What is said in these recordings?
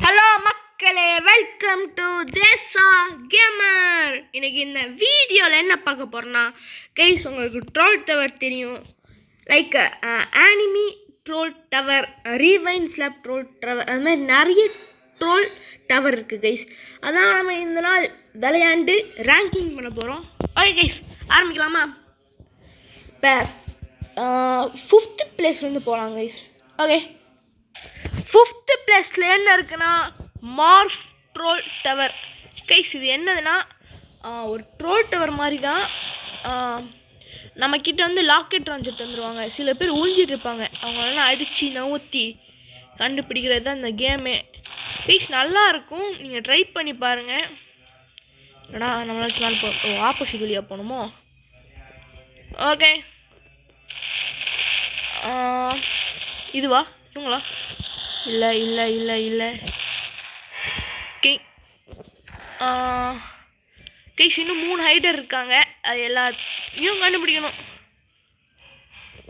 Hello மக்களே, welcome to Desai gamer. இன்னைக்கு இந்த வீடியோவில் என்ன பார்க்க போகிறோன்னா, கைஸ் உங்களுக்கு ட்ரோல் டவர் தெரியும். Like anime troll tower, rewind slab troll tower, அது மாதிரி நிறைய ட்ரோல் டவர் இருக்குது கைஸ். அதான் நம்ம இந்த நாள் விளையாண்டு ரேங்கிங் பண்ண போகிறோம். ஓகே கைஸ், ஆரம்பிக்கலாமா? இப்போ 5th பிளேஸ்லேருந்து போகலாம் கைஸ். ஓகே, 5th பிளேஸில் என்ன இருக்குன்னா மார்ஸ் ட்ரோல் டவர். கைஸ் இது என்னதுன்னா ஒரு ட்ரோல் டவர் மாதிரி தான். நம்மக்கிட்ட வந்து லாக்கெட் லான்ச்சர் தந்துடுவாங்க. சில பேர் ஒழிஞ்சிட்டு இருப்பாங்க, அவங்களெல்லாம் அடித்து நவுத்தி கண்டுபிடிக்கிறது தான் இந்த கேமு. கைஸ் நல்லாயிருக்கும், நீங்கள் ட்ரை பண்ணி பாருங்கள். ஏன்னா நம்மளாச்சும் மேலே ஆப்போசிட் வழியாக போகணுமோ? ஓகே, இதுவா இவங்களா? இல்லை இல்லை இல்லை இல்லை. ஓகே கைஸ், இன்னும் 3 ஹைடர் இருக்காங்க, அது எல்லாத்தையும் கண்டுபிடிக்கணும்.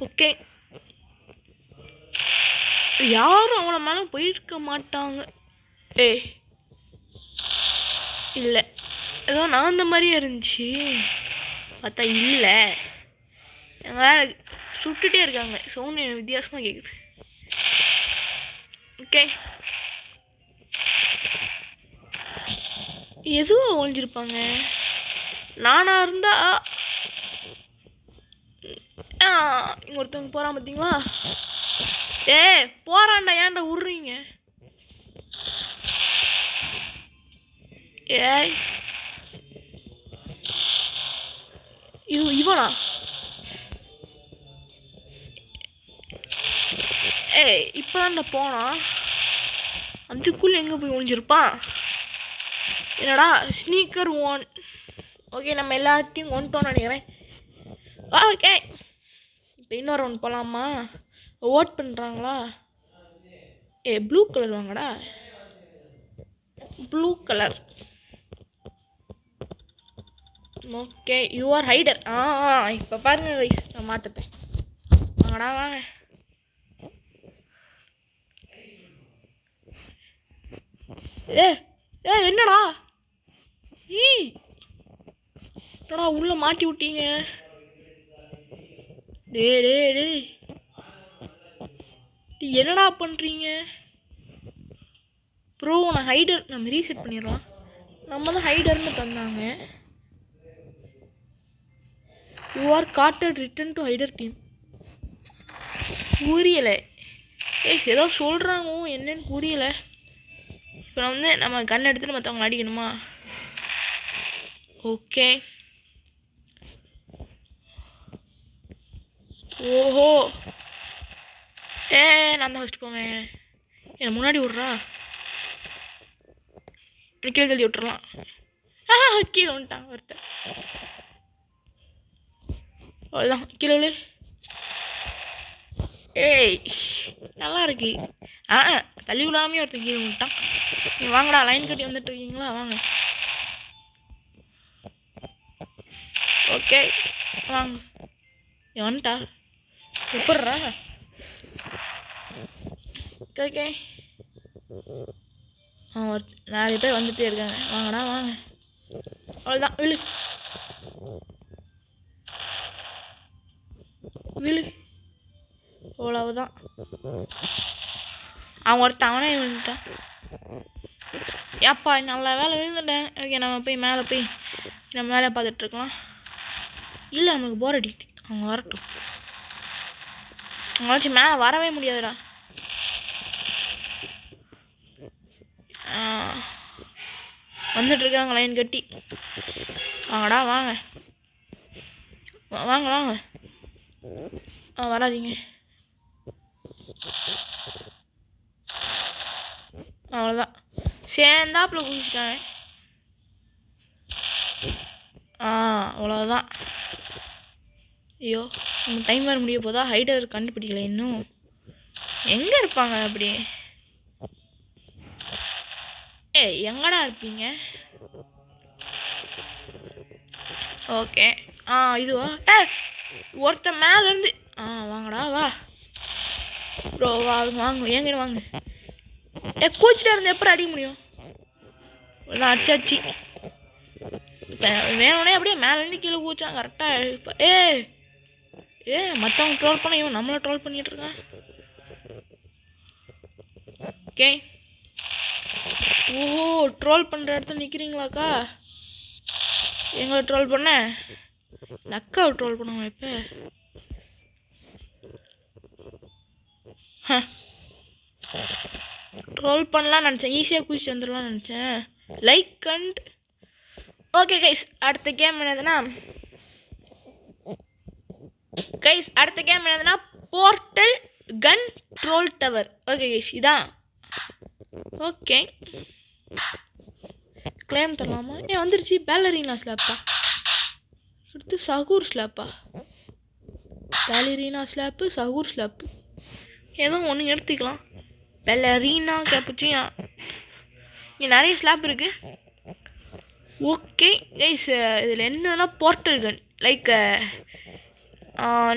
ஓகே, யாரும் அவங்கள மேலே போயிருக்க மாட்டாங்க. இல்லை, ஏதோ நான் அந்த மாதிரியே இருந்துச்சு, பார்த்தா இல்லை. வேறு சுட்டுகிட்டே இருக்காங்க, சவுண்ட் வித்தியாசமாக கேட்குது. ஓகே, எதுவும் ஒழிஞ்சிருப்பாங்க. நானாக இருந்தால் இங்கே ஒருத்தவங்க போகிறான் பார்த்தீங்களா? போகிறான்டா, ஏன்டா விட்றீங்க? இவனா? இப்போ தான்டா போனான், அதுக்குள்ளே எங்கே போய் ஒழிஞ்சிருப்பான்? என்னடா ஸ்னீக்கர் 1. ஓகே, நம்ம எல்லாத்தையும் கொண்டுட்டோன்னு நினைக்கிறேன். ஓகே, இப்போ இன்னொரு ஒன்று போகலாமா? ஓட் பண்ணுறாங்களா? ப்ளூ கலர் வாங்கடா, blue colour. Okay, you are hider. இப்போ பாருங்க வைஸ், நான் மாற்றத்தேன். வாங்கடா வாங்க. என்னடா என்னடா உள்ள மாட்டி விட்டீங்க? என்னடா பண்ணுறீங்க ப்ரோ? நான் ஹைடர், நம்ம ரீசெட் பண்ணிடலாம். நம்ம தான் ஹைடர்னு தந்தாங்க. You are caught return to hider team. புரியலை ஏதோ சொல்கிறாங்க, என்னன்னு புரியலை. இப்போ நான் வந்து நம்ம கன் எடுத்துகிட்டு மற்றவங்களை அடிக்கணுமா? ஓகே, ஓஹோ, நான் தான் ஃபஸ்ட்டு போவேன். என்னை முன்னாடி விட்றா, கீழே தள்ளி விட்டுறலாம். கீழே வந்துட்டான் ஒருத்தர். அவ்வளோதான், கீழே விழு. நல்லா இருக்கு. தள்ளி விழாமே ஒருத்தர் கீழே விட்டான். நீங்கள் வாங்கடா, லைன் கட்டி வந்துட்டு இருக்கீங்களா? வாங்க. ஓகே வாங்க. வந்துட்டா எப்பட்றா? ஓகே, நிறைய பேர் வந்துகிட்டே இருக்காங்க, வாங்கடா வாங்க. அவ்வளோதான், விழு விழு. அவ்வளவுதான், அவன் ஒருத்தன் அவனே விழுந்துட்டான். ஏப்பா நல்ல வேலை விழுந்துட்டேன். ஓகே, நம்ம போய் மேலே போய் நம்ம மேலே பார்த்துட்ருக்கலாம். இல்லை, நம்மளுக்கு போர் அடிக்குது, அவங்க வரட்டும். அவங்களாச்சும் மேலே வரவே முடியாதுடா. வந்துட்டுருக்காங்க லைன் கட்டி. வாங்கடா வாங்க வாங்க வாங்க. வராதீங்க. அவ்வளோதான், சேர்ந்தாப்புல குதிச்சிட்டாங்க. அவ்வளோதான். ஐயோ, நம்ம டைம் வர முடிய போதா? ஹைடர் கண்டுபிடிக்கல இன்னும். எங்கே இருப்பாங்க அப்படி? எங்கடா இருப்பீங்க? ஓகே, இதுவா? ஒருத்தன் மேலேருந்து வாங்கடா வா ப்ரோ, வாங்க ஏங்கிட்ட வாங்க. கூச்சிட்டா இருந்து எப்போ அடிக்க முடியும்? நான் அடிச்சாச்சு. இப்போ வேணும்னே அப்படியே மேலேருந்து கீழே கூச்சான் கரெக்டாக. மற்றவங்க ட்ரோல் பண்ண இவன் நம்மளை ட்ரோல் பண்ணிகிட்டு இருக்கான். ஓகே. ட்ரோல் பண்ணுற இடத்துல நிற்கிறீங்களாக்கா? எங்களை ட்ரோல் பண்ண இந்த அக்காவை ட்ரோல் பண்ணுவோம் இப்போ. ட்ரோல் பண்ணலாம் நினச்சேன், ஈஸியாக குதிச்சு வந்துடலாம்னு நினச்சேன். லைக் அண்ட் ஓகே கைஸ், அடுத்த கேம் என்னதுன்னா portal control tower. Okay guys, இதான். ஓகே, கிளைம் தரலாமா? வந்துருச்சு. பேலரீனா ஸ்லாப்பா அடுத்து சகூர் ஸ்லாப்பா. பேலரீனா ஸ்லாப்பு, சகூர் ஸ்லாப்பு, ஏதோ ஒன்று எடுத்துக்கலாம். பேலரீனா கேப்புச்சியா, இங்கே நிறைய ஸ்லாப் இருக்குது. ஓகே கைஸ், இதில் என்னன்னா போர்ட்டல் கன். லைக்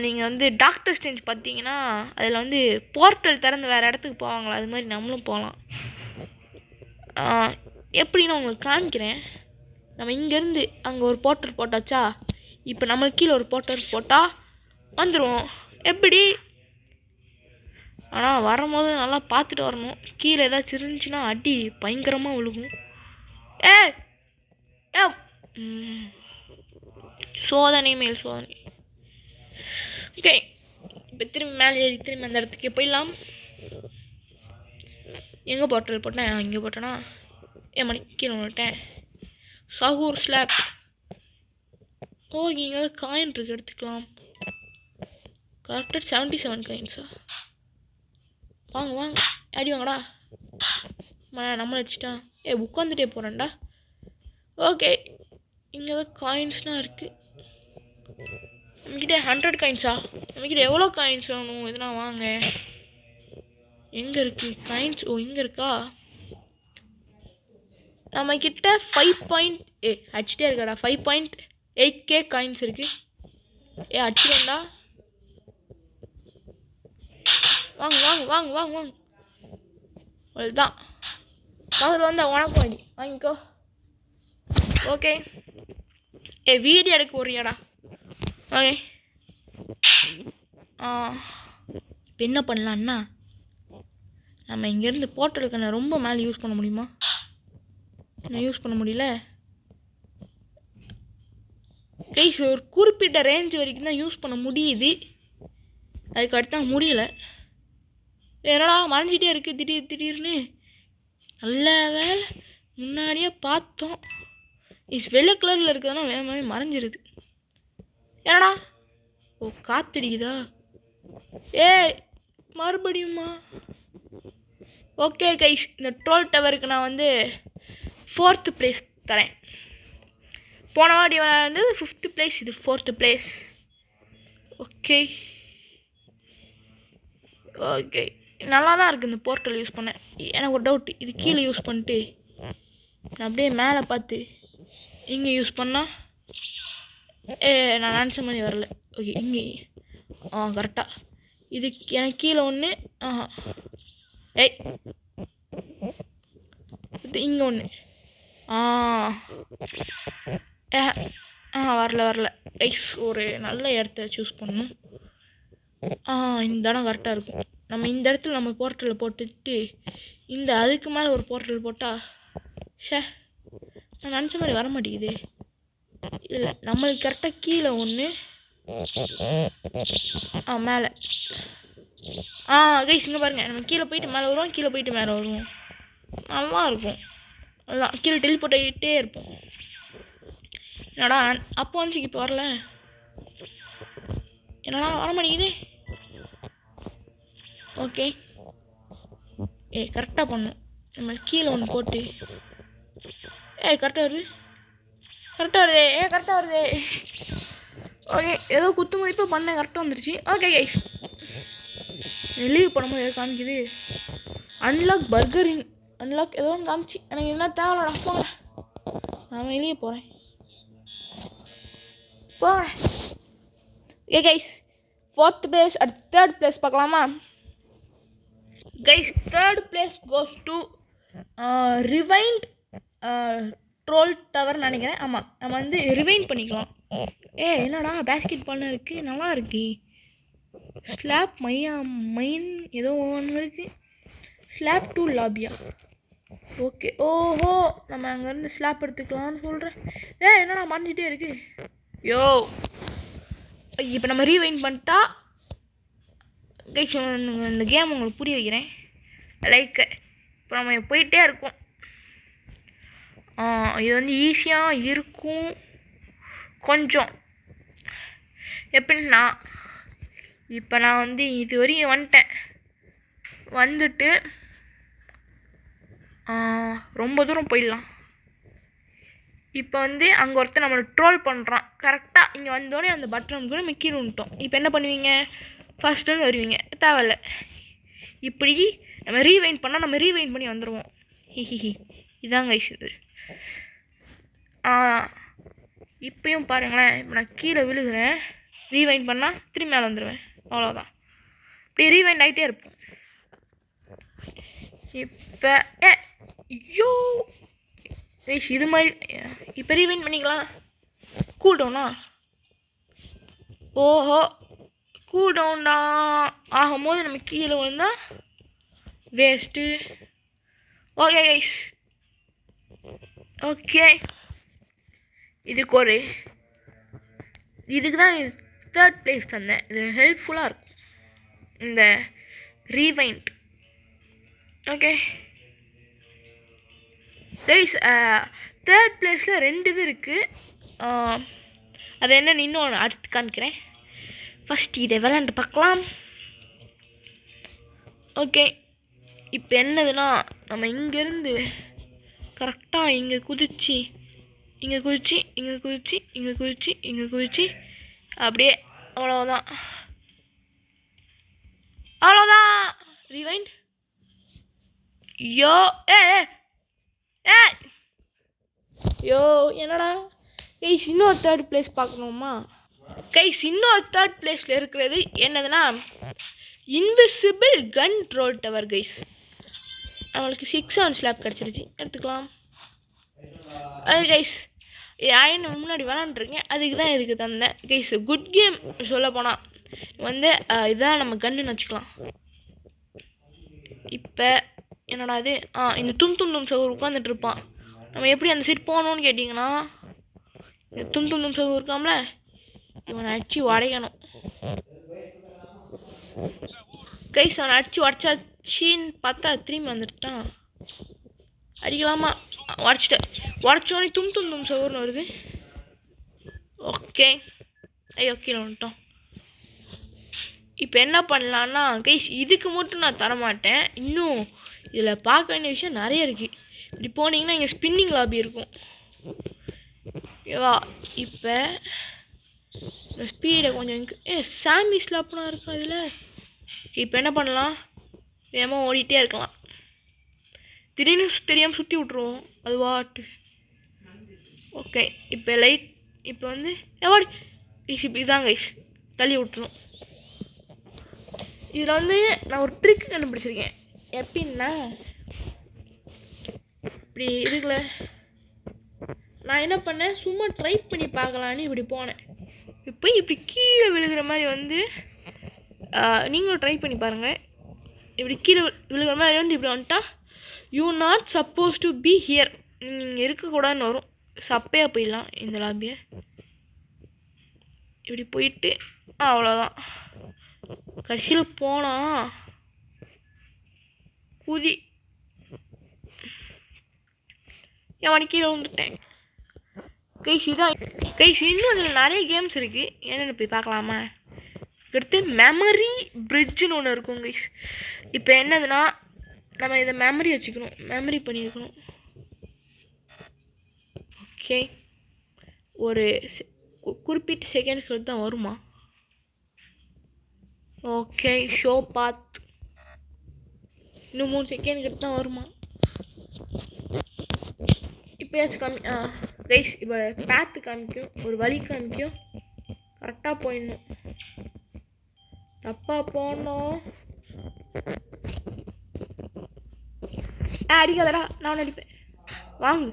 நீங்கள் வந்து டாக்டர் ஸ்ட்ரேஞ்ச் பார்த்தீங்கன்னா அதில் வந்து போர்ட்டல் திறந்து வேறு இடத்துக்கு போவாங்களா, அது மாதிரி நம்மளும் போகலாம். எப்படின்னு உங்களுக்கு காமிக்கிறேன். நம்ம இங்கேருந்து அங்கே ஒரு போர்ட்டல் போட்டாச்சா, இப்போ நம்மளுக்கு கீழே ஒரு போர்ட்டல் போட்டால் வந்துடுவோம். எப்படி? ஆனால் வரும்போது நல்லா பார்த்துட்டு வரணும். கீழே ஏதாச்சும் இருந்துச்சுன்னா அடி பயங்கரமாக விழுகும். சோதனை மேல் சோதனை. ஓகே, இப்போ திரும்பி மேலே ஏறி திரும்பி அந்த இடத்துக்கு போயிடலாம். எங்கே போர்ட்டல் போட்டேன்? இங்கே போட்டேன்னா மணி கீழே விட்டேன். சகூர் ஸ்லாப். இங்கே காயின் இருக்கு, எடுத்துக்கலாம். கரெக்டாக 77 காயின்ஸா? வாங்க வாங்க, அடி வாங்கடா. நம்மளை வச்சுட்டான். உட்காந்துட்டே போகிறேன்டா. ஓகே, இங்கே தான் காயின்ஸ்லாம் இருக்குது. நம்மக்கிட்ட 100 காயின்ஸா? நம்மக்கிட்ட எவ்வளோ காயின்ஸ் வேணும்? எதுனா வாங்க. எங்கே இருக்குது காயின்ஸ்? இங்கே இருக்கா? நம்மக்கிட்ட 5. அடிச்சிட்டே இருக்காடா. 5.8K காயின்ஸ் இருக்குது. அடிச்சிடண்டா. வாங்க வாங்க வாங்க வாங்க வாங்க. அவ்வளோதான். அதில் வந்தால் உனக்கு வாங்கி வாங்கிக்கோ. ஓகே, வீடியோ எடுக்க போறியாடா? ஓகே, இப்போ என்ன பண்ணலான்னா, நம்ம இங்கேருந்து போர்ட்டலுக்கு நான் ரொம்ப மேலே யூஸ் பண்ண முடியுமா? நான் யூஸ் பண்ண முடியல கைஸ். ஒரு குறிப்பிட்ட ரேஞ்ச் வரைக்கும் தான் யூஸ் பண்ண முடியுது, அதுக்கு அடுத்தா முடியல. என்னடா மறைஞ்சிட்டே இருக்குது திடீர்னு. நல்ல வேலை முன்னாடியே பார்த்தோம். வெள்ளை கலரில் இருக்கிறதுனா வேகமாகவே மறைஞ்சிருது. என்னடா காத்தடிக்குதா? மறுபடியுமா? ஓகே கைஸ், இந்த ட்ரோல் டவருக்கு நான் வந்து 4th பிளேஸ் தரேன். போன வாட்டி விளையாண்டது 5th பிளேஸ், இது 4th பிளேஸ். ஓகே ஓகே, நல்லா தான் இருக்குது இந்த போர்ட்டல் யூஸ் பண்ண. எனக்கு ஒரு டவுட், இது கீழே யூஸ் பண்ணிட்டு நான் அப்படியே மேலே பார்த்து இங்கே யூஸ் பண்ணால் நான் நினச்ச மாதிரி வரல. ஓகே, இங்கே கரெக்டாக இது எனக்கு கீழே ஒன்று. இங்கே ஒன்று. வரல. ஐஸ், ஒரு நல்ல இடத்த சூஸ் பண்ணணும். இந்த இடம் கரெக்டாக இருக்கும். நம்ம இந்த இடத்துல நம்ம போர்ட்டலில் போட்டுட்டு அதுக்கு மேலே ஒரு போர்ட்டல் போட்டால் நான் நினச்ச மாதிரி வர மாட்டேங்குது. இல்லை, நம்மளுக்கு கரெக்டாக கீழே ஒன்று, மேலே. கைஸ் இங்கே பாருங்கள், நம்ம கீழே போயிட்டு மேலே வருவோம், கீழே போயிட்டு மேலே வருவோம். நல்லா இருக்கும். அதுதான் கீழே டெலிபோர்ட் ஆகிட்டே இருப்போம். என்னடா அப்போ வந்துச்சு, இப்போ வரல. என்னடா வர மாட்டேங்குது. ஓகே, கரெக்டாக பண்ணணும். நம்ம கீழே ஒன்று போட்டு கரெக்டாக வருது. கரெக்டாக வருது. ஓகே, ஏதோ குத்து மதிப்பாக பண்ணேன், கரெக்டாக வந்துருச்சு. ஓகே கைஸ், லீவ் பண்ணும்போது ஏதோ காமிக்குது. அன்லாக் பர்கரின் அன்லாக் ஏதோ ஒன்று காமிச்சு. எனக்கு என்ன தேவையில்லடா, போங்க. நான் வெளியே போகிறேன். ஓகே கைஸ், 4th பிளேஸ் அடுத்து 3rd பிளேஸ் பார்க்கலாமா? Guys third place goes to rewind troll டவர்னு நினைக்கிறேன். ஆமாம், நம்ம வந்து ரிவைண்ட் பண்ணிக்கலாம். என்னடா பேஸ்கெட் பால்னு இருக்குது, நல்லா இருக்கு. ஸ்லாப் மைன் ஏதோ ஒன்று இருக்குது. ஸ்லாப் 2 லாபியா? ஓகே. ஓஹோ, நம்ம அங்கேருந்து ஸ்லாப் எடுத்துக்கலாம்னு சொல்கிறேன். என்னடா மறைஞ்சிட்டே இருக்கு. யோ, இப்போ நம்ம ரீவைண்ட் பண்ணிட்டா கைஸ் இந்த கேம் உங்களுக்கு புரிய வைக்கிறேன். லைக் இப்போ நம்ம போயிட்டே இருக்கோம். இது வந்து ஈஸியாக இருக்கும் கொஞ்சம். எப்படின்னா இப்போ நான் வந்து இது வரையும் வந்துட்டு ரொம்ப தூரம் போயிடலாம். இப்போ வந்து அங்கே ஒருத்தர் நம்மளை ட்ரோல் பண்ணுறான். கரெக்டாக இங்கே வந்தோடனே அந்த பட்டன் கூட நம்ம கீழே விட்டோம். இப்போ என்ன பண்ணுவீங்க? ஃபஸ்ட்டு வருவீங்க, தேவையில்ல. இப்படி நம்ம ரீவைண்ட் பண்ணால் நம்ம ரீவைண்ட் பண்ணி வந்துடுவோம். ஹிஹிஹி, இதாங்க கைஸ் இது. இப்போயும் பாருங்களேன், இப்போ நான் கீழே விழுகிறேன், ரீவைண்ட் பண்ணால் திரும்பி மேலே வந்துடுவேன். அவ்வளோதான். இப்படி ரீவைண்ட் ஆகிட்டே இருப்போம். இப்போ ஐயோ கைஸ், இது மாதிரி இப்போ ரீவைண்ட் பண்ணிக்கலாம். கூல் டவுனா? ஓஹோ, கூல் டவுன் ஆகும்போது நம்ம கீழே வந்தால் வேஸ்ட்டு. Okay guys, okay. இதுக்கு தான் தேர்ட் பிளேஸ் தந்தேன். இது ஹெல்ப்ஃபுல்லாக இருக்கும் இந்த ரீவைண்ட். ஓகே கைஸ், தேர்ட் பிளேஸில் 2 இது இருக்குது. அது என்னன்னு இன்னும் அடுத்து காமிக்கிறேன். ஃபஸ்ட் இதை விளாண்டு பார்க்கலாம். ஓகே, இப்போ என்னதுன்னா நம்ம இங்கேருந்து கரெக்டாக இங்கே குதிச்சு அப்படியே அவ்வளோதான். ரீவைண்ட். யோ என்னடா கைஸ், இன்னொரு தேர்ட் பிளேஸ் பார்க்கணுமா? கைஸ், இன்னொரு தேர்ட் பிளேஸில் இருக்கிறது என்னதுன்னா இன்விசிபிள் கன் ட்ரோல் டவர். கைஸ், நம்மளுக்கு 6 ஸ்லாப் கிடச்சிருச்சு, எடுத்துக்கலாம். அது கைஸ், நான் முன்னாடி விளாண்டுருக்கேன், அதுக்கு தான் இதுக்கு தந்தேன். கைஸ், குட் கேம் சொல்ல போனால் வந்து இதுதான் நம்ம கன்னுன்னு வச்சுக்கலாம். இப்போ என்னடா இது, இந்த தும் சவுர் உட்காந்துட்டு இருப்பான். நம்ம எப்படி அந்த சைட் போகணும்னு கேட்டிங்கன்னா, இந்த தும் சவுர் இருக்காமல, இவனை அடிச்சு உடைக்கணும். கைஸ், அவனை அடிச்சு உடச்சாச்சின்னு பார்த்தா திரும்பி வந்துட்டான். அடிக்கலாமா? உடச்சோடனே தும் சவுர்னு வருது. ஓகே, ஐயோ கீழே வந்துட்டோம். இப்போ என்ன பண்ணலான்னா கைஸ், இதுக்கு மட்டும் நான் தரமாட்டேன். இன்னும் இதில் பார்க்க வேண்டிய விஷயம் நிறைய இருக்குது. இப்படி போனீங்கன்னா இங்கே ஸ்பின்னிங் லாபி இருக்கும். ஓகேவா? இப்போ ஸ்பீடை கொஞ்சம் சாமி ஸ்லாப்லாம் இருக்கும் அதில். இப்போ என்ன பண்ணலாம்? வேகமாக ஓடிட்டே இருக்கலாம். திடீர்னு தெரியாமல் சுற்றி விட்ருவோம் அது வாட்டு. ஓகே, இப்போ வந்து ஓடி கைஸ், இப்போ இதான் கைஸ், தள்ளி விட்டுரும். இதில் வந்து நான் ஒரு ட்ரிக் கண்டுபிடிச்சிருக்கேன். எப்படின்னா இப்படி இருக்குல்ல, நான் என்ன பண்ணேன், சும்மா ட்ரை பண்ணி பார்க்கலான்னு இப்படி போனேன். இப்போ இப்படி கீழே விழுகிற மாதிரி வந்து நீங்களும் ட்ரை பண்ணி பாருங்கள். இப்படி கீழே விழுகிற மாதிரி வந்து இப்படி வந்துட்டா you not suppose to be here, நீங்கள் இருக்கக்கூடாதுன்னு வரும். சப்பையாக போயிடலாம் இந்த லாபியை. இப்படி போயிட்டு அவ்வளோதான். கடைசியில் போனால் குதி என் கீழே வந்துட்டேன். கைஸ், இதான் கைஸ். இன்னும் அதில் நிறைய கேம்ஸ் இருக்குது, என்னென்னு போய் பார்க்கலாமா? அடுத்து மெமரி பிரிட்ஜுன்னு ஒன்று இருக்கும் கைஸ். இப்போ என்னதுன்னா நம்ம இதை மெமரி வச்சுக்கணும், மெமரி பண்ணியிருக்கணும். ஓகே, ஒரு குறிப்பிட்ட செகண்ட்ஸ்க்கு தான் வருமா? ஓகே, ஷோ பாத் இன்னும் 3 செகண்ட் தான் வருமா? இப்போயாச்சும் கைஸ், இப்போ பேத்து காமிக்கும், ஒரு வழி காமிக்கும். கரெக்டாக போயிடணும். தப்பாக போனோம் அடிக்காதடா, நான் அடிப்பேன். வாங்கு.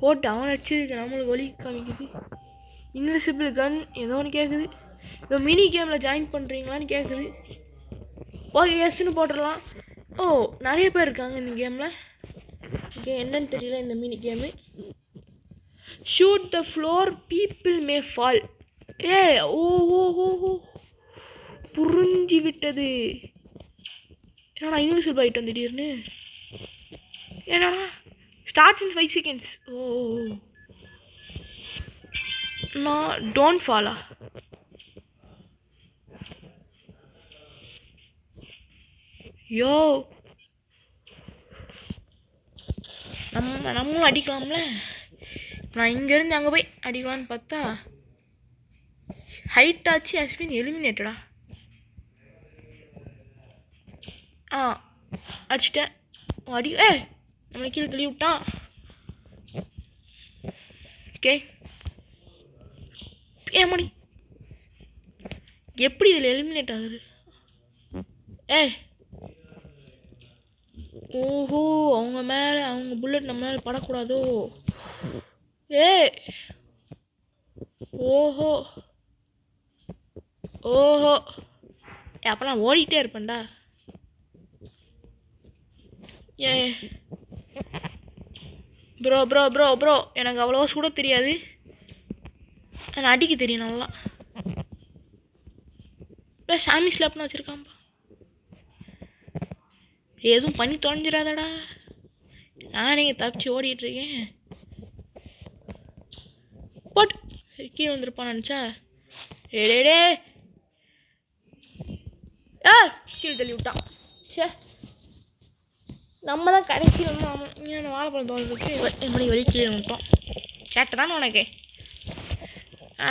போட்டு அவன் அடிச்சதுக்கு நம்மளுக்கு வலி காமிக்குது. இன்விசிபிள் கன் ஏதோ ஒன்று கேட்குது. இப்போ மினி கேமில் ஜாயின் பண்ணுறீங்களான்னு கேட்குது. ஓகே, எஸ்ன்னு போட்டுடலாம். ஓ, நிறைய பேர் இருக்காங்க இந்த கேமில். ஓகே, என்னன்னு தெரியல இந்த mini game. Shoot the floor people may fall. ஏ ஓ ஓ ஓ ஓ புரிஞ்சு விட்டது. என்னடா இன்விசிபிள் ஆகிட்டோம் திடீர்னு. என்னடா ஸ்டார்ட்ஸ் இன் 5 seconds. ஓ நான் டோன்ட் ஃபாலா. யோ நம்மளும் அடிக்கலாம்ல. நான் இங்கேருந்து அங்கே போய் அடிக்கலான்னு பார்த்தா ஹைட் ஆச்சு ஹஸ் பீன் எலிமினேட்டடா. அடிச்சிட்டேன். அடி நம்மளை கீழே தள்ளி விட்டான். ஓகே, மணி எப்படி இதில் எலிமினேட் ஆகுது? ஓஹோ, அவங்க மேலே அவங்க புல்லட் நம்ம மேலே படக்கூடாதோ. ஓஹோ ஓஹோ, அப்போ நான் ஓடிட்டே இருப்பேன்டா. ப்ரோ ப்ரோ ப்ரோ ப்ரோ எனக்கு அவ்வளோவா சுட தெரியாது, ஆனால் அடிக்க தெரியும் நல்லா. சாமி ஸ்லாப்னு வச்சுருக்கான்ப்பா. எதுவும் பண்ணி தொலைஞ்சிடாதடா. நான் நீங்கள் தப்பிச்சு ஓடிட்டுருக்கேன். போட்டு கீழே வந்துருப்பான்னு நினச்சா டே கீழே தள்ளி விட்டான். சே, நம்ம தான் கடைசியில் வாழைப்பழம் தோணுறதுக்கு மணி வரைக்கும் கீழே விட்டோம். சேட்டை தானே உனக்கு.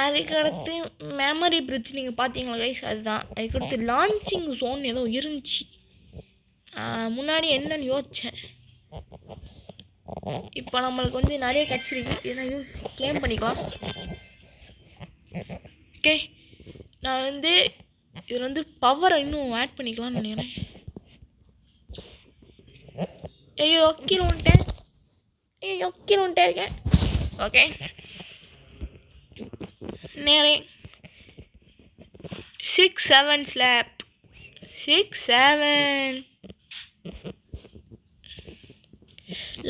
அதுக்கடுத்து மெமரி பிரிட்ஜ் நீங்கள் பார்த்தீங்களா கைஸ், அதுதான். அதுக்கடுத்து லான்ச்சிங் ஜோன் ஏதோ இருந்துச்சு. முன்னாடி என்னன்னு யோசித்தேன். இப்போ நம்மளுக்கு வந்து நிறைய கிடச்சிருக்கு. ஏன்னா கிளைம் பண்ணிக்கலாம். ஓகே, நான் வந்து இதில் வந்து பவரை இன்னும் ஆட் பண்ணிக்கலாம்னு நினைக்கிறேன். ஐயோ கீழே வந்துட்டேன் இருக்கேன். ஓகே, நேரே 6-7 ஸ்லாப் 6-7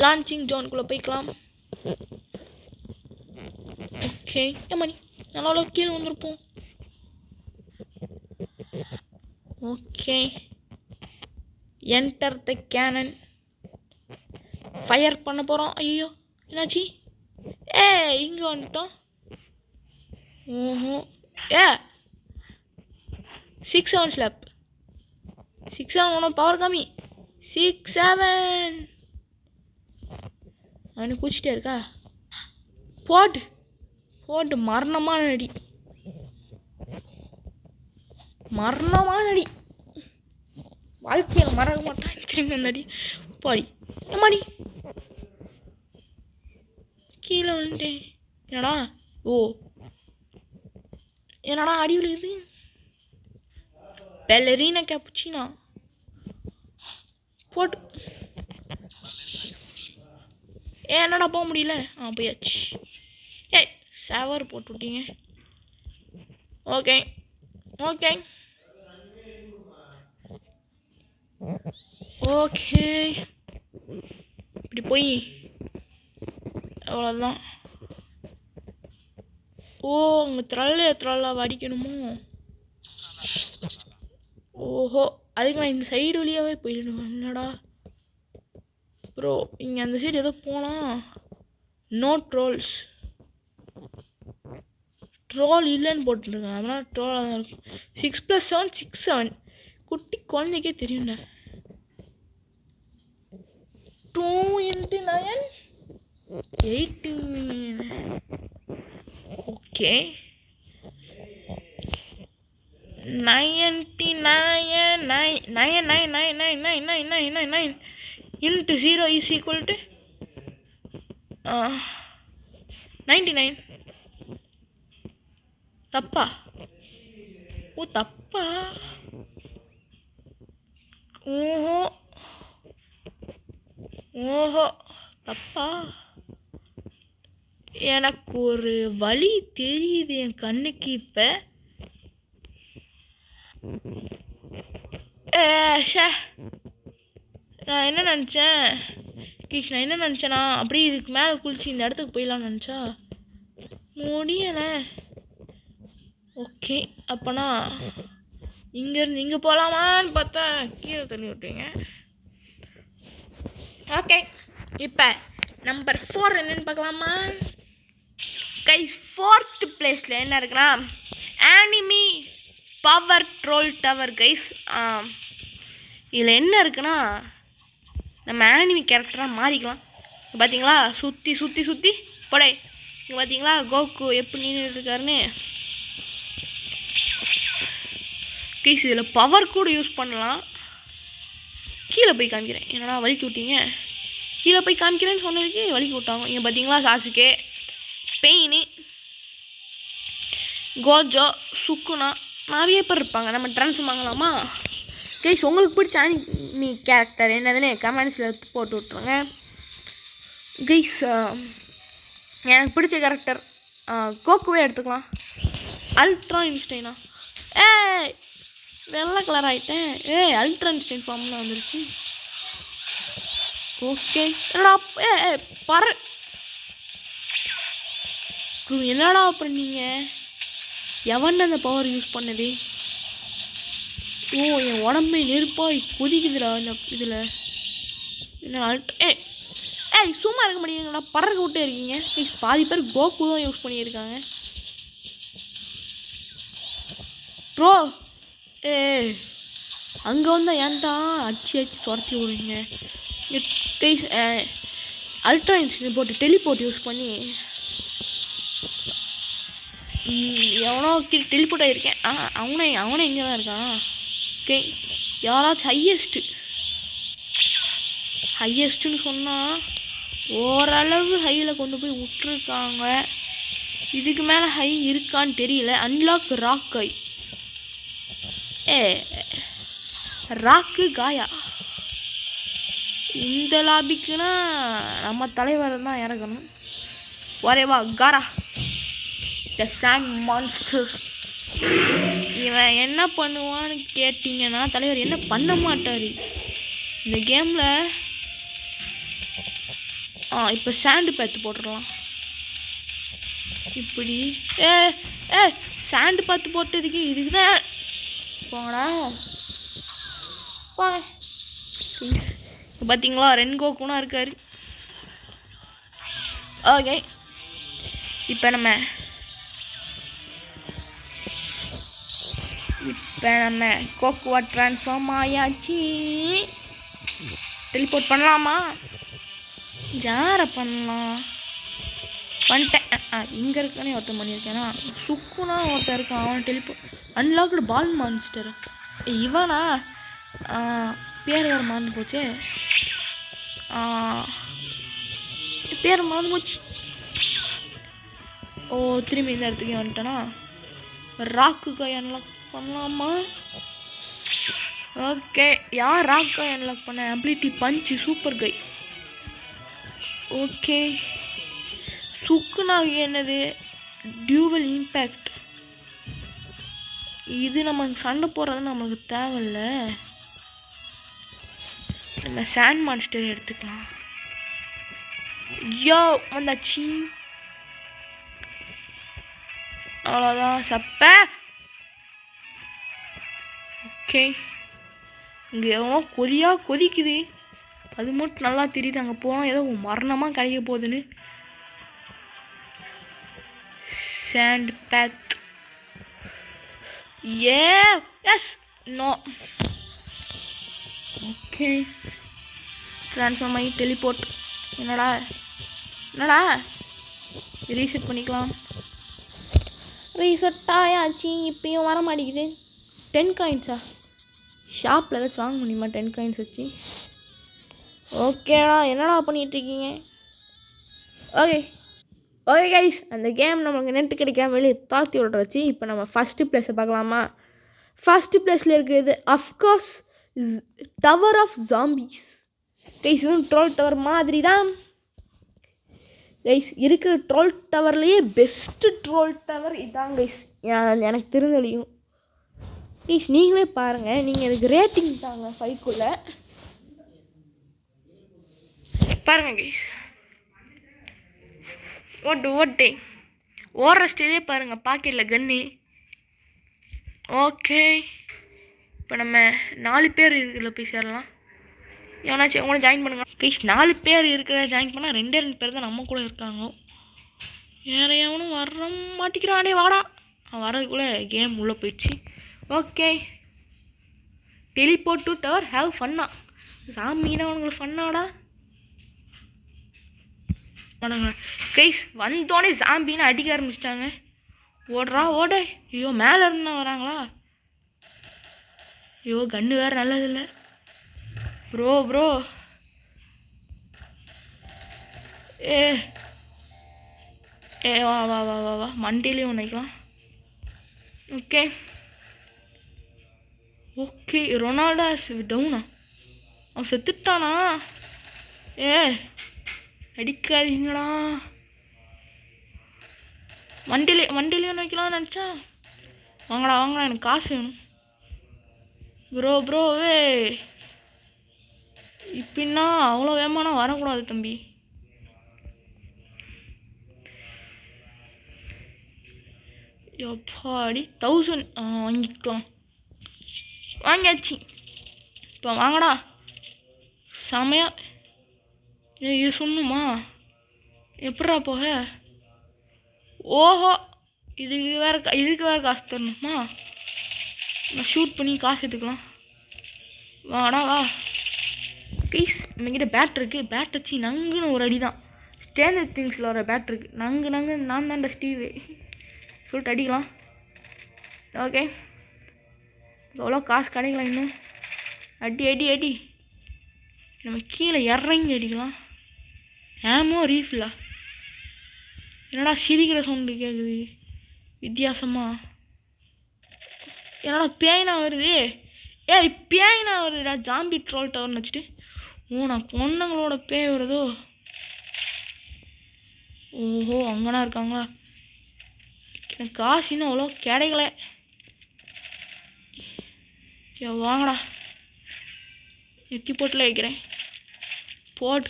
லான்ச்சிங் ஜோனுக்குள்ளே போய்க்கலாம். ஓகே, மணி நல்லா கீழே வந்திருப்போம். Okay, enter the cannon. Fire பண்ண போகிறோம். ஐயோ என்னாச்சு? இங்கே வந்துட்டோம். ஓஹோ 6-7 ஸ்லாப் 6-7 ஒன்றும் பவர் கம்மி. 6-7 அவனுக்கு குச்சிட்டே இருக்கா. போட்டு மரணமான அடி. வாழ்க்கையில் மறக்க மாட்டான் திரும்பி அந்த அடி. பாடி மணி கீழே வந்துட்டேன். என்னடா என்னடா அடி விழுகுது. பெலரீனா கேப்புச்சினா போட்டு என்னடா போக முடியல. போயாச்சு. சவர் போட்டு விட்டீங்க. ஓகே இப்படி போய் அவ்வளோதான். அங்கே த்ரல்லாக அடிக்கணுமோ? ஓஹோ, அதுக்கு நான் இந்த சைடு வழியாகவே போயிடணும். என்னடா ப்ரோ, இங்கே அந்த சைடு ஏதோ போனால் நோ ட்ரோல் இல்லைன்னு போட்டுருக்கேன். அதனால் ட்ரோலாக தான் இருக்கும். 6+7 6-7 குட்டி குழந்தைக்கே தெரியும்ல. 2 × 9 18. Okay, 99 into 0 is equal to 99. தப்பா? தப்பா? ஓஹோ, ஓஹோ அப்பா, எனக்கு ஒரு வழி தெரியுது என் கண்ணுக்கு இப்போ. ஷே, நான் என்ன நினச்சேன் நான் என்ன நினச்சேன்னா அப்படியே இதுக்கு மேலே குளிச்சு இந்த இடத்துக்கு போயிடலான்னு நினச்சா முடியலை. ஓகே, அப்போனா இங்கேருந்து இங்கே போகலாமான்னு பார்த்தா கீழே தள்ளி விட்டீங்க. ஓகே, இப்போ நம்பர் 4 என்னென்னு பார்க்கலாமா கைஸ்? 4th பிளேஸில் என்ன இருக்குன்னா anime power troll tower guys. இதில் என்ன இருக்குன்னா நம்ம ஆனிமி கேரக்டராக மாறிக்கலாம். பார்த்தீங்களா, சுற்றி சுற்றி சுற்றி போடே. இங்கே பார்த்தீங்களா கோகு எப்படி நின்றுட்டு இருக்காருன்னு. கைஸ் இதில் பவர் கூட யூஸ் பண்ணலாம். கீழே போய் காமிக்கிறேன். என்னடா வலிக்கி விட்டீங்க? கீழே போய் காமிக்கிறேன்னு சொன்னதுக்கு வலிக்கி விட்டாங்க. இங்கே பார்த்தீங்களா சாசுகே, பெயினு, கோஜோ, சுக்குனா நிறைய பேர் இருப்பாங்க. நம்ம ட்ரான்ஸ்ஃபார்ம் வாங்கலாமா கைஸ்? உங்களுக்கு பிடிச்ச ஆனிமி கேரக்டர் என்னதுன்னு கமெண்ட்ஸில் எடுத்து போட்டு விட்ருங்க கைஸ். எனக்கு பிடிச்ச கேரக்டர் கோகுவே எடுத்துக்கலாம். அல்ட்ரா இன்ஸ்டைனா? வெள்ளை கலர் ஆகிட்டேன். அல்ட்ரா இன்ஸ்டைன் ஃபார்ம்லாம் வந்துருச்சு. ஓகே, என்னடா என்னடா பண்ணீங்க? எவன் அந்த பவர் யூஸ் பண்ணது? ஓ, என் உடம்பே நெருப்பாக கொதிக்குதுடா இந்த இதில். என்ன சும்மா இருக்க மாட்டேங்கிறீங்களா? பறக்க விட்டே இருக்கீங்க. பாதி பேர் கோகு தான் யூஸ் பண்ணியிருக்காங்க ப்ரோ. அங்கே வந்தால் ஏன்டா அடிச்சு துரத்தி விடுங்க கைஸ். அல்ட்ரா இன்ஸ்டின் போட்டு டெலிபோர்ட் யூஸ் பண்ணி எவனோ டெலிபோர்ட் ஆகியிருக்கேன். அவனே இங்கே தான் இருக்கான். ஓகே, யாராச்சும் ஹையஸ்ட்டுன்னு சொன்னால் ஓரளவு ஹையில் கொண்டு போய் விட்டுருக்காங்க. இதுக்கு மேலே ஹை இருக்கான்னு தெரியல. அன்லாக் ராக் ஐ. ராக்கு காயா. இந்த லாபிக்குன்னா நம்ம தலைவர் தான் இறக்கணும். வரேவா காரா த சாண்ட் மான்ஸ்டர். இவன் என்ன பண்ணுவான்னு கேட்டிங்கன்னா தலைவர் என்ன பண்ண மாட்டார் இந்த கேமில். இப்போ சாண்டு பார்த்து போட்டுடலாம். இப்படி சாண்டு பார்த்து போட்டதுக்கு இதுக்கு தான் போங்கடா போங்க ப்ளீஸ். பார்த்தீங்களா ரென்கோக்குனா இருக்கார். ஓகே, இப்போ நம்ம கோக்குவா ட்ரான்ஸ்ஃபார்ம் ஆயாச்சு. டெலிபோர்ட் பண்ணலாமா? யாரை பண்ணலாம்? பண்ணிட்டேன். இங்கே இருக்கானே ஒருத்தன் பண்ணியிருக்கேனா? சுக்குனா ஒருத்தன் இருக்கான். அவன் டெலிபோர்ட் அன்லாக்டு பால் மான்ஸ்டர். இவனா? பேர் வேறு மறந்து போச்சு. பேர் மறந்து போச்சு. ஓ, திரும்பி இந்த இடத்துக்கு வந்துட்டேனா? ராக்கு காய் அன்லாக் பண்ணலாமா? ஓகே, யார் ராக் காய் அன்லாக் பண்ண? அபிலிட்டி பஞ்சு சூப்பர் கை. ஓகே, சுக்குனாக என்னது? Dual impact. இது நமக்கு சண்டை போடுறது நம்மளுக்கு தேவையில்ல. நம்ம சாண்ட் மான்ஸ்டர் எடுத்துக்கலாம். யோ வந்தாச்சு. அவ்வளோதான் சப்ப. ஓகே, இங்கே எவ்வளோ கொதிக்குது. அது மட்டும் நல்லா தெரியுது. அங்கே போனால் ஏதோ மரணமாக கிடைக்க போகுதுன்னு. Sand bath. Yes no. Okay, transform ஆகி டெலிபோர்ட். என்னடா ரீசெட் பண்ணிக்கலாம். ரீசெட் ஆயாச்சு. இப்பயும் வர மாட்டேங்குது. 10 காயின்ஸா? ஷாப்பில் ஏதாச்சும் வாங்க முடியுமா 10 காயின்ஸ் வச்சு? ஓகேடா, என்னடா பண்ணிகிட்ருக்கீங்க? ஓகே கைஸ், அந்த கேம் நம்மளுக்கு நெட்டு கிடைக்காம வெளியே தாழ்த்தி விட்றச்சு. இப்போ நம்ம ஃபஸ்ட்டு பிளேஸை பார்க்கலாமா? ஃபஸ்ட்டு பிளேஸில் இருக்கிறது of course tower of zombies. Guys இதுவும் ட்ரோல் டவர் மாதிரி தான் கைஸ். இருக்கிற ட்ரோல் டவர்லேயே பெஸ்ட்டு ட்ரோல் டவர் இதான் கைஸ், எனக்கு தெரிஞ்சலையும். கைஸ் நீங்களே பாருங்கள், நீங்கள் எனக்கு ரேட்டிங் தாங்க 5க்குள்ளே பாருங்கள் கைஸ். ஓட்டு ஓடுற ஸ்டைலே பாருங்கள், பாக்கெட்டில் கன்று. ஓகே, இப்போ நம்ம 4 பேர் இருக்கிற போய் சேரலாம். எவனாச்சும் உங்களை ஜாயின் பண்ணுங்க கைஸ். 4 பேர் இருக்கிற ஜாயின் பண்ணால் 2 பேர் தான் நம்ம கூட இருக்காங்க. வேறு எவனும் வர மாட்டேங்கிறானே, வாடா. வரதுக்குள்ளே கேம் உள்ளே போயிடுச்சு. Okay, teleport to tower have ஃபன்னா. சாமினா அவங்களுக்கு ஃபன்னாடா. கைஸ் வந்தோடனே சாம்பின்னு அடிக்க ஆரம்பிச்சிட்டாங்க. ஓடுறா ஓடு. ஐயோ மேலே இருந்தா வராங்களா? ஐயோ கன்று வேறு நல்லதில்லை. ப்ரோ ஏ வா வா வா வா வா மண்டிலேயும் ஒன்று வைக்கலாம். ஓகே ரொனால்டோ டவுனா? அவன் செத்துட்டானா? அடிக்காதீங்கடா. வண்டிலையும் வைக்கலாம்னு நினச்சா. வாங்கடா எனக்கு காசு வேணும். ப்ரோ இப்படின்னா அவ்வளோ வேகமானா வரக்கூடாது தம்பி. எப்பாடி 1000 வாங்கியாச்சு. இப்போ வாங்கடா செமையா. இது சொன்னுமா எப்படா போக? ஓஹோ, இதுக்கு வேறு காசு தரணுமா? நான் ஷூட் பண்ணி காசு எடுத்துக்கலாம். வாடா வா கைஸ். நம்மக்கிட்ட பேட் இருக்குது. பேட் வச்சு நங்குன்னு ஒரு அடி தான். ஸ்டேஞ்சர் திங்ஸில் வர பேட் இருக்குது. நங்கு நான் தான்டா ஸ்டீவு சொல்லிட்டு அடிக்கலாம். ஓகே, எவ்வளோ காசு கிடைக்கலாம் இன்னும். அடி நம்ம கீழே இறங்கி அடிக்கலாம். ஏமோ ரீஃபில்லா? என்னடா சிரிக்கிற சவுண்டு கேட்குது வித்தியாசமா? என்னடா பேய்னா வருது? பேய்னா வருதுடா. ஜாம்பி ட்ரோல் டவர்னு வச்சுட்டு நான் பொண்ணுங்களோட பேய் வருதோ? ஓஹோ அங்கனா இருக்காங்களா? எனக்கு காசு இன்னும் அவ்வளோ கிடைக்கல. வாங்கடா, எத்தி போட்டில் வைக்கிறேன். போடு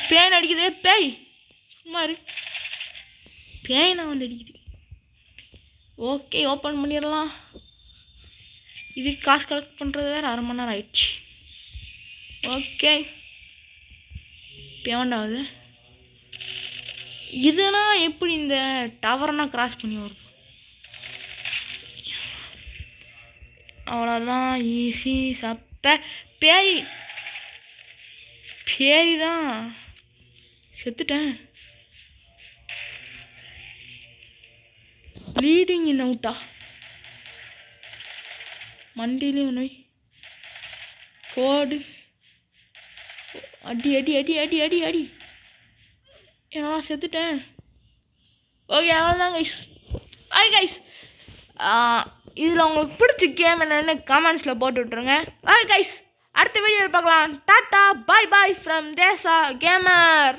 பேன் அடிக்குதே. பேய் சும்மா இரு. பேய் நான் வந்து அடிக்குது. ஓகே, ஓப்பன் பண்ணிடலாம். இதுக்கு காசு கலெக்ட் பண்ணுறது வேறு 1/2 மணி நேரம் ஆயிடுச்சு. ஓகே, பேண்டாவது இதுனா எப்படி இந்த டவர்னா கிராஸ் பண்ணி வரும்? அவ்வளோதான், ஈஸி. பேய் தான் செத்துட்டேன். ப்ளீடிங் இன் அவுட்டா? மண்டிலையும் ஒன்று போடு. அடி என்னடா செத்துட்டேன். ஓகே அவ்வளோதான் கைஸ். கைஸ் இதில் உங்களுக்கு பிடிச்ச கேம் என்னென்னு கமெண்ட்ஸில் போட்டு விட்ருங்க. ஓகே கைஸ், அடுத்த வீடியோவில் பார்க்கலாம். Tata bye from Desa gamer.